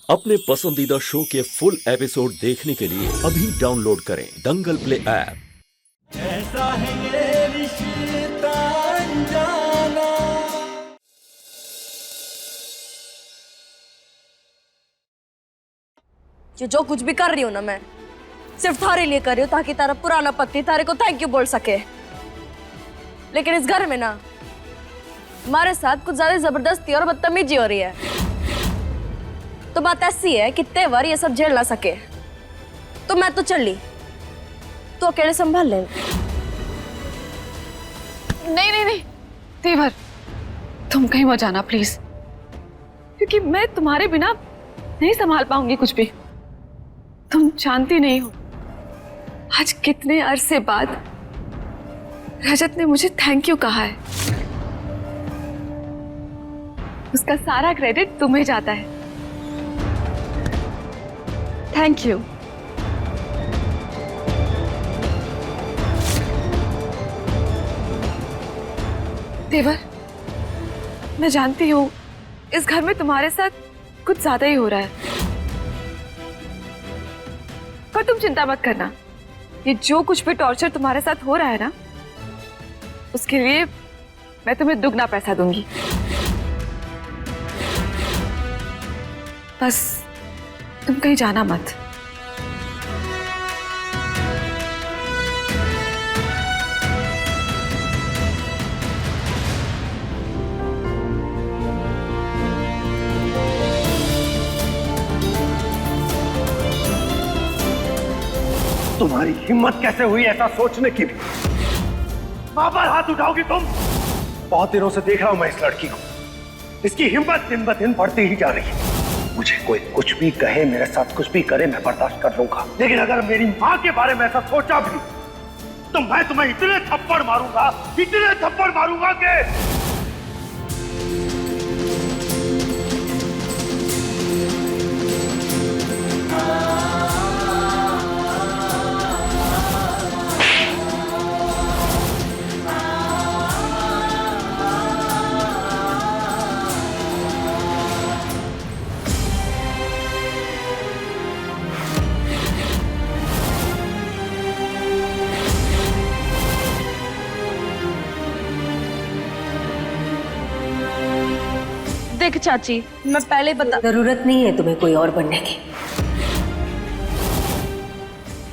अपने पसंदीदा शो के फुल एपिसोड देखने के लिए अभी डाउनलोड करें दंगल प्ले ऐप। ऐसा है ये रिश्ता अनजाना। जो कुछ भी कर रही हूँ ना, मैं सिर्फ थारे लिए कर रही हूँ ताकि तारा पुराना पति तारे को थैंक यू बोल सके। लेकिन इस घर में ना हमारे साथ कुछ ज्यादा जबरदस्ती और बदतमीजी हो रही है। तो बात ऐसी है कि तेवर ये सब झेल ना सके तो मैं तो चल ली, तो अकेले संभाल ले। नहीं नहीं नहीं तेवर, तुम कहीं मत जाना प्लीज, क्योंकि मैं तुम्हारे बिना नहीं संभाल पाऊंगी कुछ भी। तुम जानती नहीं हो आज कितने अरसे बाद रजत ने मुझे थैंक यू कहा है। उसका सारा क्रेडिट तुम्हें जाता है। Thank you. देवर, मैं जानती हूँ इस घर में तुम्हारे साथ कुछ ज्यादा ही हो रहा है, पर तुम चिंता मत करना। ये जो कुछ भी टॉर्चर तुम्हारे साथ हो रहा है ना, उसके लिए मैं तुम्हें दुगना पैसा दूंगी। बस तुम कहीं जाना मत। तुम्हारी हिम्मत कैसे हुई ऐसा सोचने की भी? मां पर हाथ उठाओगी तुम? बहुत दिनों से देख रहा हूं मैं इस लड़की को, इसकी हिम्मत दिन ब दिन बढ़ती ही जा रही है। मुझे कोई कुछ भी कहे, मेरे साथ कुछ भी करे, मैं बर्दाश्त कर लूंगा, लेकिन अगर मेरी मां के बारे में ऐसा सोचा भी तो मैं तुम्हें इतने थप्पड़ मारूंगा कि देख चाची, मैं पहले बता, जरूरत नहीं है तुम्हें कोई और बनने की।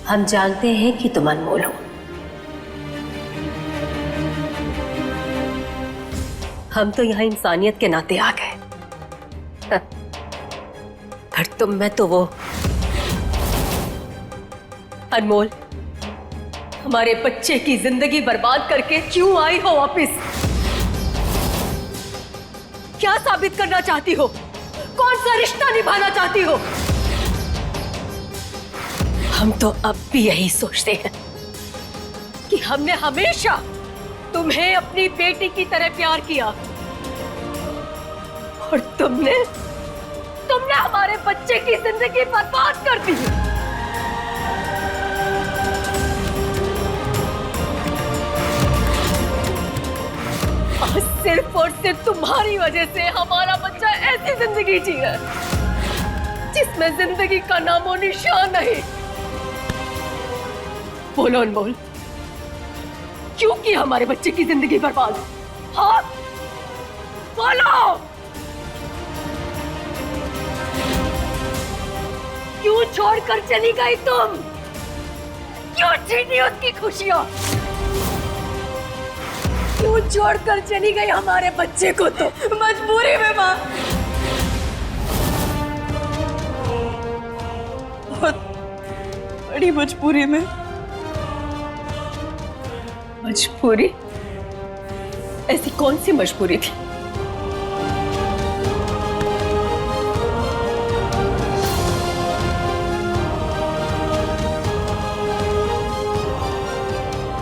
हम जानते हैं कि तुम अनमोल हो। हम तो यहाँ इंसानियत के नाते आ गए, पर तुम में तो वो अनमोल हमारे बच्चे की जिंदगी बर्बाद करके क्यों आई हो वापिस? क्या साबित करना चाहती हो? कौन सा रिश्ता निभाना चाहती हो? हम तो अब भी यही सोचते हैं कि हमने हमेशा तुम्हें अपनी बेटी की तरह प्यार किया और तुमने हमारे बच्चे की जिंदगी बर्बाद कर दी। सिर्फ और सिर्फ तुम्हारी वजह से हमारा बच्चा ऐसी जिंदगी जी है जिसमें जिंदगी का नामो निशान नहीं। बोलो अनमोल, क्यों की हमारे बच्चे की जिंदगी बर्बाद? हाँ बोलो, क्यों छोड़कर चली गई तुम? क्यों छीनी उसकी खुशियां? क्यों छोड़कर चली गई हमारे बच्चे को? तो मजबूरी में माँ, बहुत बड़ी मजबूरी में। मजबूरी? ऐसी कौन सी मजबूरी थी?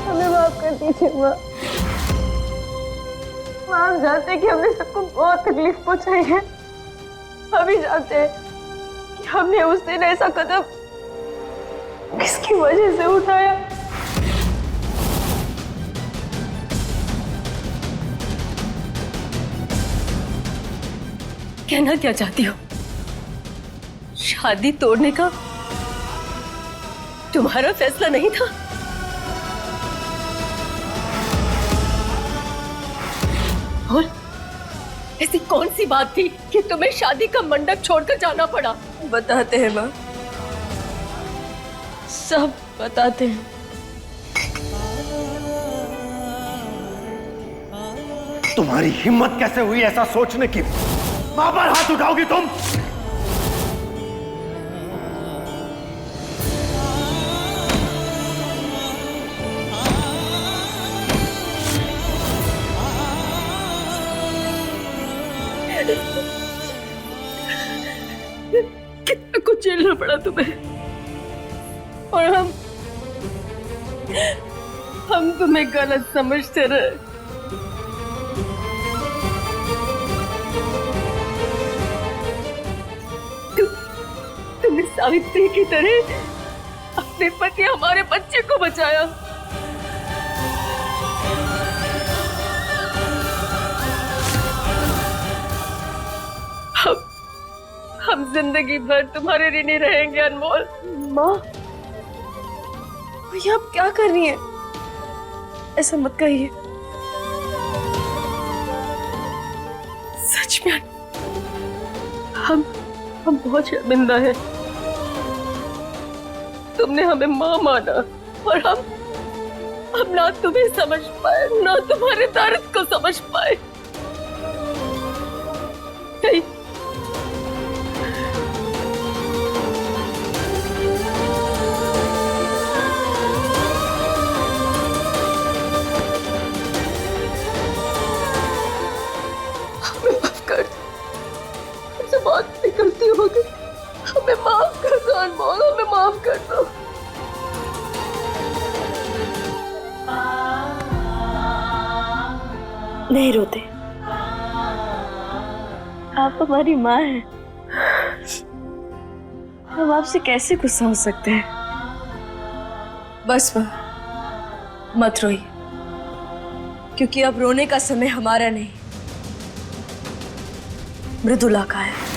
हमें माफ कर दीजिए माँ। हम जानते हैं कि हमने सबको बहुत तकलीफ पहुंचाई है। हम भी जानते हैं कि हमने उस दिन ऐसा कदम किसकी वजह से उठाया। कहना क्या चाहती हो? शादी तोड़ने का तुम्हारा फैसला नहीं था? और ऐसी कौन सी बात थी कि तुम्हें शादी का मंडप छोड़कर जाना पड़ा? बताते हैं माँ, सब बताते हैं। तुम्हारी हिम्मत कैसे हुई ऐसा सोचने की? मां पर हाथ उठाओगी तुम? कितना कुछ झेलना पड़ा तुम्हें, और हम तुम्हें गलत समझते रहे। तुमने सावित्री की तरह अपने पति हमारे बच्चे को बचाया। हम जिंदगी भर तुम्हारे ऋणी रहेंगे अनमोल। माँ, ये आप क्या कर रही हैं? ऐसा मत कहिए। सच में हम बहुत शर्मिंदा हैं। तुमने हमें माँ माना और हम ना तुम्हें समझ पाए, ना तुम्हारे दर्द को समझ पाए। नहीं, हमें माफ कर दो, हमसे बहुत बड़ी गलती हो गई। हमें माफ कर दो अनमोल, हमें माफ कर दो। नहीं रोते, आप हमारी माँ हैं। हम आपसे कैसे गुस्सा हो सकते हैं? बस माँ, मत रोइए, क्योंकि अब रोने का समय हमारा नहीं, मृदुला का है।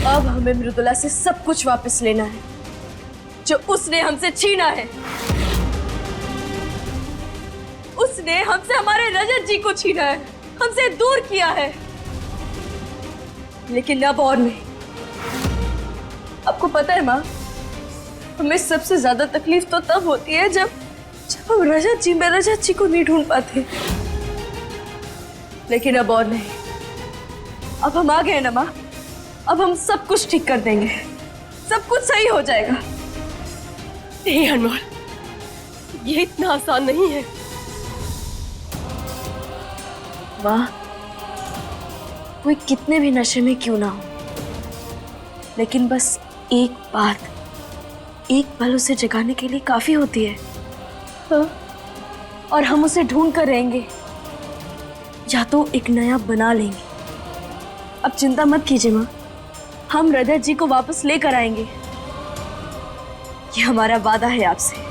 अब हमें मृदुला से सब कुछ वापस लेना है जो उसने हमसे छीना है। उसने हमसे हमारे रजत जी को छीना है, हमसे दूर किया है। लेकिन अब और नहीं। आपको पता है माँ, हमें सबसे ज्यादा तकलीफ तो तब होती है जब हम रजत जी में रजत जी को नहीं ढूंढ पाते। लेकिन अब और नहीं, अब हम आ गए ना माँ, अब हम सब कुछ ठीक कर देंगे, सब कुछ सही हो जाएगा। नहीं अनमोल, ये इतना आसान नहीं है। माँ, कोई कितने भी नशे में क्यों ना हो, लेकिन बस एक बात, एक पल उसे जगाने के लिए काफी होती है। हाँ? और हम उसे ढूंढ कर रहेंगे, या तो एक नया बना लेंगे। अब चिंता मत कीजिए माँ, हम रजत जी को वापस लेकर आएंगे। ये हमारा वादा है आपसे।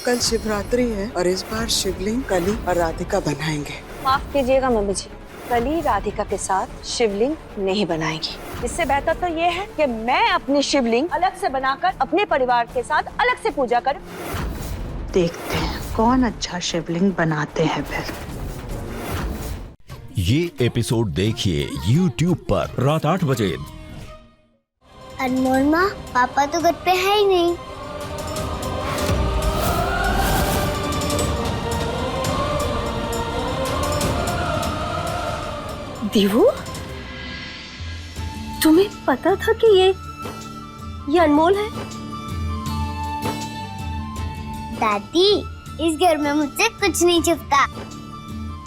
कल शिवरात्रि है और इस बार शिवलिंग कली और राधिका बनाएंगे। माफ कीजिएगा मम्मी जी, कली राधिका के साथ शिवलिंग नहीं बनाएगी। इससे बेहतर तो ये है कि मैं अपनी शिवलिंग अलग से बनाकर अपने परिवार के साथ अलग से पूजा करूं। देखते हैं कौन अच्छा शिवलिंग बनाते हैं फिर। ये एपिसोड देखिए YouTube पर रात 8 बजे। अनमोल माँ, पापा तो घर पे है ही नहीं। दीवू, तुम्हें पता था कि ये अनमोल है? दादी, इस घर में मुझसे कुछ नहीं छुपता,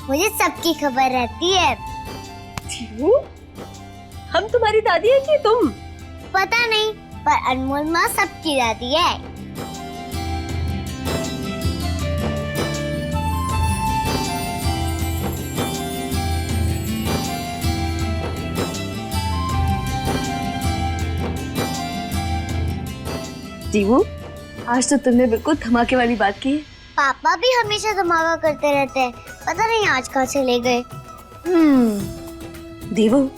मुझे सबकी खबर रहती है। दीवू, हम तुम्हारी दादी है कि तुम? पता नहीं, पर अनमोल माँ सबकी दादी है। दीवू, आज तो तुमने बिल्कुल धमाके वाली बात की है। पापा भी हमेशा धमाका करते रहते हैं, पता नहीं आज कहाँ चले गए। देवो,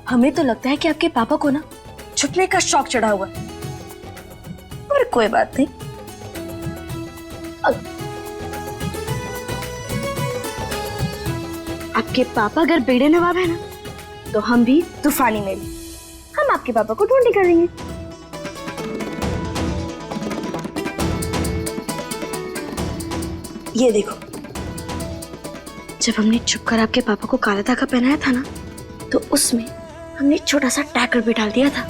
हमें तो लगता है कि आपके पापा को ना छुपने का शौक चढ़ा हुआ है, पर कोई बात नहीं। आपके पापा अगर बेड़े नवाब है ना, तो हम भी तूफानी मेरी, हम आपके पापा को ढूंढ निकालेंगे। ये देखो, जब हमने छुपकर आपके पापा को काला धागा पहनाया था ना, तो उसमें हमने छोटा सा टैकर भी डाल दिया था।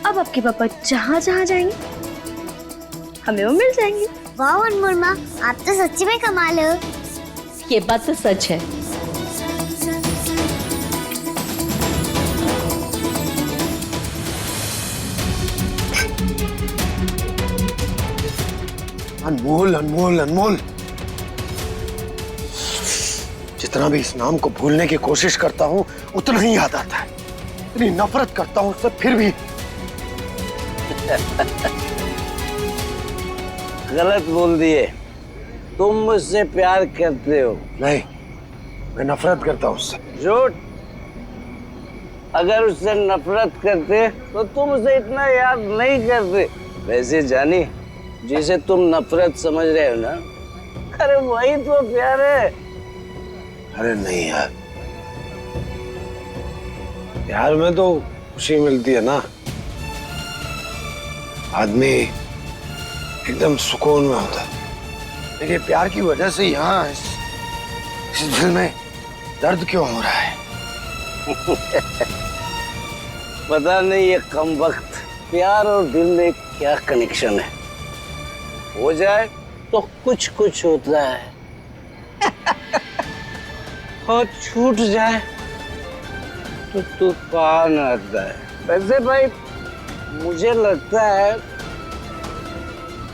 अब आपके पापा जहां जहां जाएंगे हमें वो मिल जाएंगे। वाह अनमोल माँ, आप तो सच्ची में कमाल हो। ये बात तो सच है। अनमोल अनमोल अनमोल, जितना भी इस नाम को भूलने की कोशिश करता हूँ उतना ही याद आता है। इतनी नफरत करता हूँ उससे फिर भी। गलत बोल दिए, तुम मुझसे प्यार करते हो। नहीं, मैं नफरत करता हूँ उससे। झूठ। अगर उससे नफरत करते तो तुम उसे इतना याद नहीं करते। वैसे जानी, जिसे तुम नफरत समझ रहे हो ना, अरे वही तो प्यार है। अरे नहीं यार, प्यार में तो खुशी मिलती है ना, आदमी एकदम सुकून में होता है। लेकिन प्यार की वजह से यहाँ इस दिल में दर्द क्यों हो रहा है? पता नहीं ये कम वक्त प्यार और दिल में क्या कनेक्शन है। हो जाए तो कुछ कुछ होता है और छूट जाए तो तूफान आता है। वैसे भाई, मुझे लगता है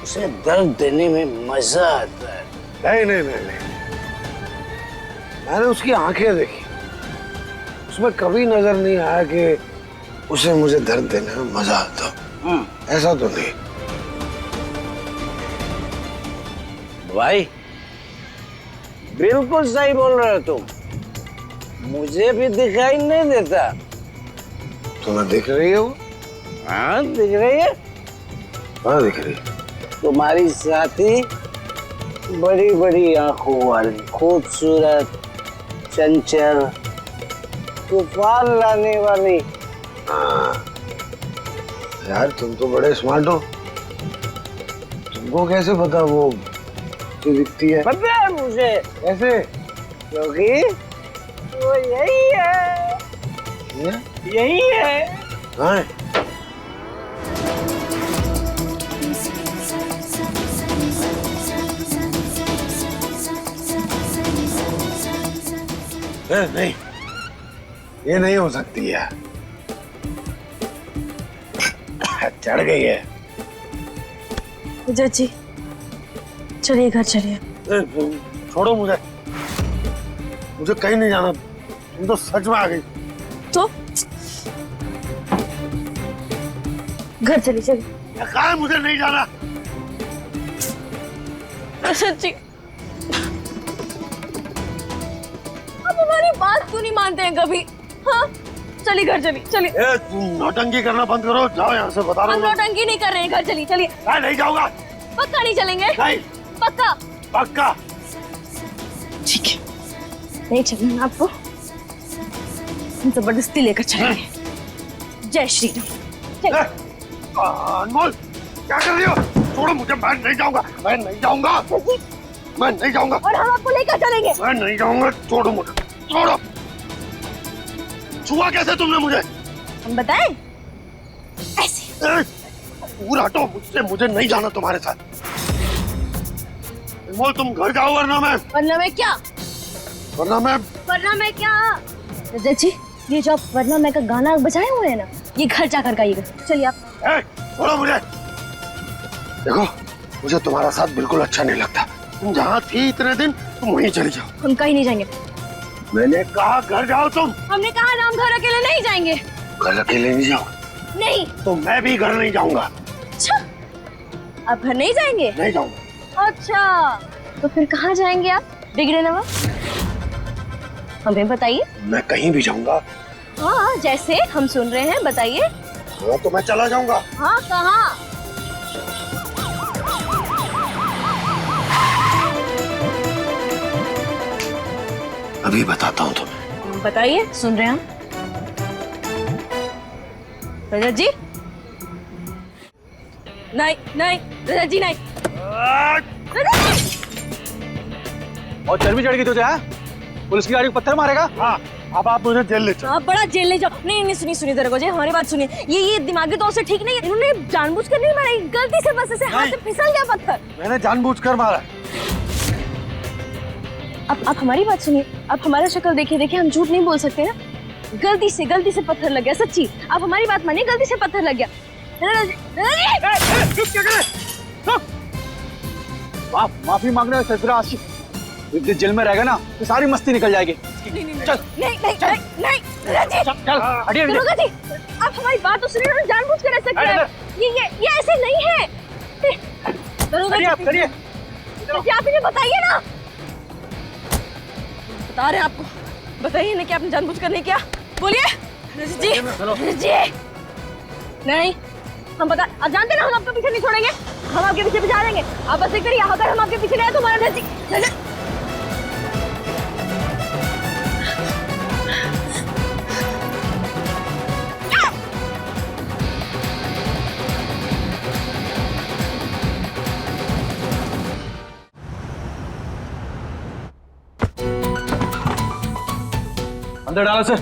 उसे दर्द देने में मजा आता है। नहीं नहीं नहीं नहीं, मैंने उसकी आंखें देखी, उसमें कभी नजर नहीं आया कि उसे मुझे दर्द देने में मजा आता। ऐसा तो नहीं भाई, बिल्कुल सही बोल रहे हो तुम। मुझे भी दिखाई नहीं देता। तुम्हें दिख रही है वो? हाँ, दिख रही है। हाँ दिख रही है। तुम्हारी साथी बड़ी बड़ी आंखों वाली, खूबसूरत, चंचल, तूफान लाने वाली। हाँ यार, तुम तो बड़े स्मार्ट हो। तुमको कैसे पता वो जो दिखती है? पता है मुझे। कैसे? क्योंकि वो यही है। यही है। हाँ। नहीं, ये नहीं हो सकती है। चढ़ गई है। जज जी, चलिए घर चलिए। छोड़ो मुझे, मुझे कहीं नहीं जाना। तुम तो सच में आ गई। तो घर चलिए। चलिए। कहाँ? मुझे नहीं जाना। सच्ची, आप हमारी बात क्यों नहीं मानते हैं कभी? हाँ, चलिए घर चलिए। चलिए। तुम नौटंकी करना बंद करो, जाओ यहाँ से। बता रहा हूँ, नौटंकी नहीं कर रहे हैं। घर चलिए। चलिए। नहीं जाऊंगा। पक्का नहीं चलेंगे? नहीं। पक्का? पक्का। ठीक है, नहीं चलना ना आपको, हम जबरदस्ती लेकर चलेंगे। जय श्री राम। अनमोल, क्या कर रही हो? छोड़ो मुझे, मैं नहीं जाऊंगा। मैं नहीं जाऊंगा। मैं नहीं जाऊंगा। और हम आपको लेकर चलेंगे। मैं नहीं जाऊंगा। छोड़ो मुझे, छोड़ो। छुआ कैसे तुमने मुझे? हम बताएं? ऐसे। दूर हटो मुझसे, मुझे नहीं जाना तुम्हारे साथ। अनमोल, तुम घर जाओ, वरना मैं क्या? वरना मैं क्या? जज जी, ये जो आप वरना मैं का गाना बजाए हुए हैं ना, ये घर जाकर गाइएगा। चलिए आप। छोड़ो मुझे। देखो, मुझे तुम्हारा साथ बिल्कुल अच्छा नहीं लगता। तुम जहाँ थी इतने दिन, तुम वहीं चली जाओ। हम कहीं नहीं जाएंगे। मैंने कहा घर जाओ तुम। हमने कहा ना, हम घर अकेले नहीं जाएंगे। घर अकेले नहीं जाओ? नहीं। तो मैं भी घर नहीं जाऊंगा। अच्छा, आप घर नहीं जाएंगे? नहीं जाऊंगा। अच्छा, तो फिर कहाँ जाएंगे आप बिगड़े नवाब? हमें बताइए। मैं कहीं भी जाऊंगा। हाँ, जैसे हम सुन रहे हैं, बताइए। हाँ तो मैं चला जाऊंगा। हाँ, कहाँ? अभी बताता हूँ तुम्हें। बताइए, सुन रहे हैं हम। रजत जी? नहीं नहीं, रजत जी नहीं। रजत जी! और चर्बी चढ़ गई तुझे? पुलिस की गाड़ी को पत्थर मारेगा? हाँ, अब आप मुझे जेल ले चलो। आप बड़ा जेल ले जाओ। नहीं नहीं, सुनिए दरोगा जी, हमारी बात सुनिए। ये दिमागी तौर से ठीक नहीं है। इन्होंने जानबूझकर नहीं मारा, गलती से बस ऐसे हाथ से फिसल गया पत्थर। मैंने जानबूझकर मारा। अब आप हमारी बात सुनिए। आप हमारा शक्ल देखिए, हम झूठ नहीं बोल सकते ना। गलती से पत्थर लग गया, सच्ची। आप हमारी बात मानिए, गलती से पत्थर लग गया। माफी मांगने सरफराज आशिक, एक दिन जेल में रहेगा ना तो सारी मस्ती निकल जाएगी। चल नहीं, चल हटिए। दरोगा जी, आप हमारी बात तो सुनिए। उन्होंने जानबूझकर ऐसा किया है। ये ऐसे नहीं है। दरोगा जी, आप इन्हें बताइए ना। बता रहे हैं आपको, बताइए ना कि आपने जानबूझकर नहीं किया। बोलिए रजत जी। नहीं, हम बता, आप जानते ना हम आपके पीछे नहीं छोड़ेंगे। हम आपके पीछे भी जा रहेंगे। आप बस एक करिए, अगर हम आपके पीछे गए तो हमारा रजत जी। अंदर डालो सर।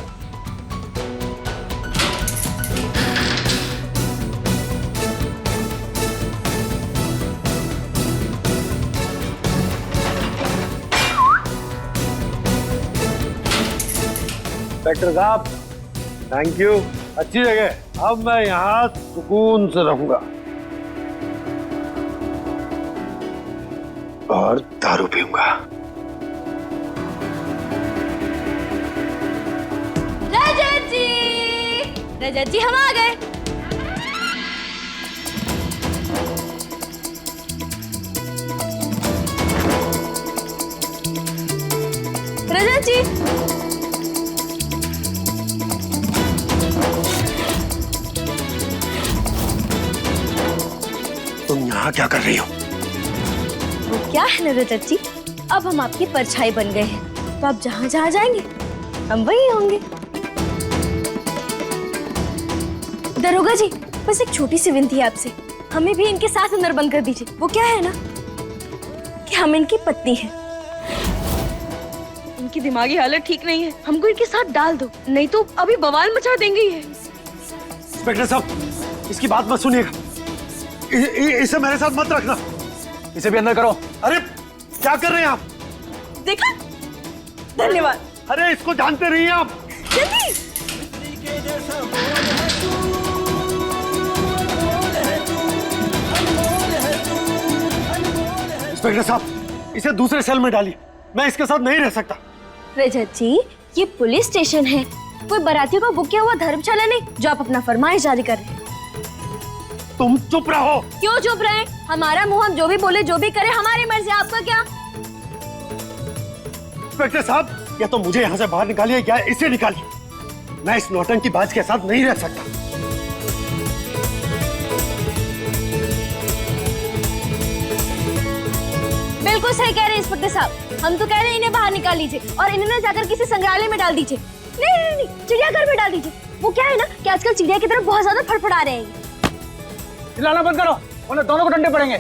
इंस्पेक्टर साहब, थैंक यू। अच्छी जगह। अब मैं यहाँ सुकून से रहूंगा और दारू पीऊंगा। रजत जी, हम आ गए। रजत जी, तुम यहाँ क्या कर रही हो? वो क्या है ना रजत जी, अब हम आपकी परछाई बन गए हैं, तो आप जहाँ जहाँ जाएंगे हम वही होंगे। दरोगा जी, बस एक छोटी सी विनती है आपसे, हमें भी इनके साथ अंदर बंद कर दीजिए। वो क्या है ना कि हम इनकी पत्नी हैं। इनकी दिमागी हालत ठीक नहीं है, हमको इनके साथ डाल दो, नहीं तो अभी बवाल मचा देंगे ये। इंस्पेक्टर साहब, इसकी बात मत सुनिएगा। इसे मेरे साथ मत रखना। इसे भी अंदर करो। अरे क्या कर रहे हैं आप? देखा, धन्यवाद। अरे इसको जानते नहीं हैं आप। जल्दी। इंस्पेक्टर साहब, इसे दूसरे सेल में डालिए। मैं इसके साथ नहीं रह सकता। रजत जी, ये पुलिस स्टेशन है, कोई बारातियों का बुक किया हुआ धर्मशाला नहीं जो आप अपना फरमाइश जारी कर रहे हैं। तुम चुप रहो। क्यों चुप रहे? हमारा मुंह, हम जो भी बोले जो भी करे हमारी मर्जी, आपका क्या? इंस्पेक्टर साहब, या तो मुझे यहाँ से बाहर निकालिए या इसे निकालिए। मैं इस नौटंकी बाज के साथ नहीं रह सकता। बिल्कुल सही कह रहे हैं इंस्पेक्टर साहब, हम तो कह रहे हैं इन्हें बाहर निकाल लीजिए और इन्हें जाकर किसी संग्रहालय में डाल दीजिए। नहीं, चिड़ियाघर में डाल दीजिए। वो क्या है ना कि आजकल चिड़िया की तरफ बहुत ज्यादा फड़फड़ा रहे हैं। चिल्लाना बंद करो, उन्हें दोनों को डंडे पड़ेंगे।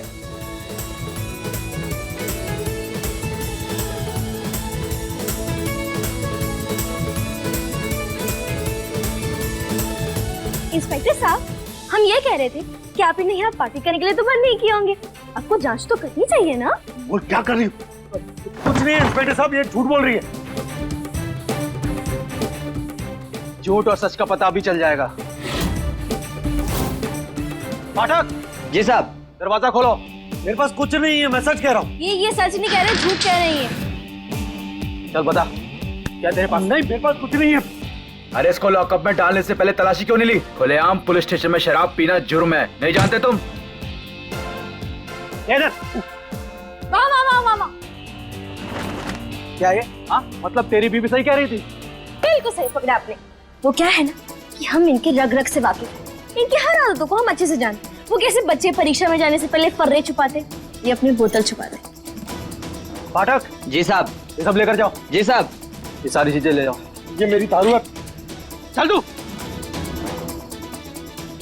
इंस्पेक्टर साहब, हम ये कह रहे थे कि आप इन्हें यहाँ पार्टी करने के लिए तो बंद नहीं किए होंगे, आपको जांच तो करनी चाहिए ना। वो क्या कर रही हो? कुछ नहीं है इंस्पेक्टर साहब, ये झूठ बोल रही है। झूठ और सच का पता अभी चल जाएगा। पाठक। जी साहब। दरवाजा खोलो। मेरे पास कुछ नहीं है, मैं सच कह रहा हूँ। ये सच नहीं कह रहे, झूठ कह रही है। चल बता, क्या तेरे पास? नहीं, मेरे पास कुछ नहीं है। अरे इसको लॉकअप में डालने से पहले तलाशी क्यों नहीं ली? खुलेआम पुलिस स्टेशन में शराब पीना जुर्म है, नहीं जानते तुम? क्या ये? हाँ, मतलब तेरी बीवी सही कह रही थी? बिल्कुल सही पकड़ा आपने। वो क्या है ना कि हम इनके रग रग से वाकिफ हैं। इनकी हर आदतों को हम अच्छे से जानते। वो कैसे बच्चे परीक्षा में जाने से पहले फर्रे छुपाते, ये अपनी बोतल छुपाते। पाठक जी साहब। ये सब लेकर जाओ। जी साहब। ये सारी चीजें ले जाओ। ये मेरी दारू है। चल तू।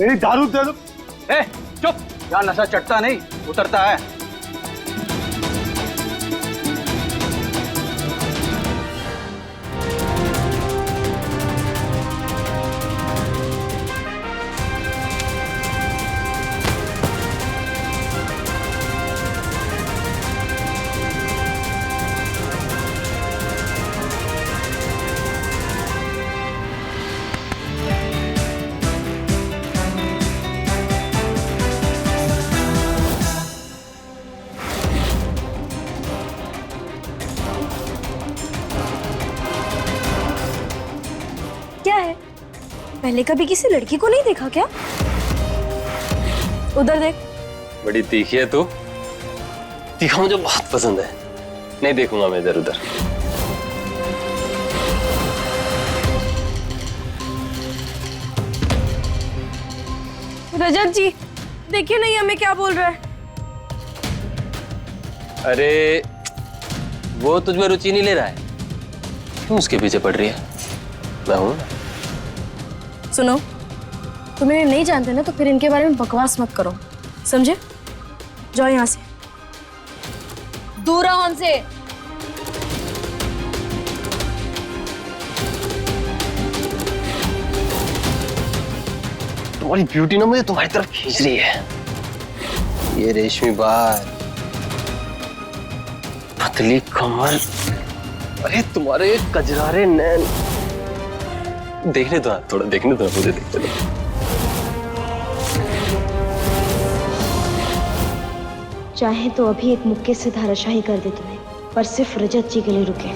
मेरी दारू दे दो। ए, चुप। यहाँ नशा चढ़ता नहीं, उतरता है। क्या है, पहले कभी किसी लड़की को नहीं देखा क्या? उधर देख। बड़ी तीखी है तू। तीखा मुझे बहुत पसंद है। नहीं देखूंगा मैं इधर उधर। रजत जी देखिए नहीं हमें क्या बोल रहा है। अरे वो तुझ में रुचि नहीं ले रहा है, क्यों उसके पीछे पड़ रही है? मैं हूं ना। सुनो, तुम इन्हें नहीं जानते ना तो फिर इनके बारे में बकवास मत करो, समझे? जाओ यहाँ से, दूर रहो हमसे। तुम्हारी ब्यूटी ना मुझे तुम्हारी तरफ खींच रही है। ये रेशमी बाल, पतली कमर, अरे तुम्हारे कजरारे नैन। देखने दो, थोड़ा देखने दो, मुझे देखने दो। चाहे तो अभी एक मुक्के से धाराशाही कर दे तुम्हें, पर सिर्फ रजत जी के लिए रुके।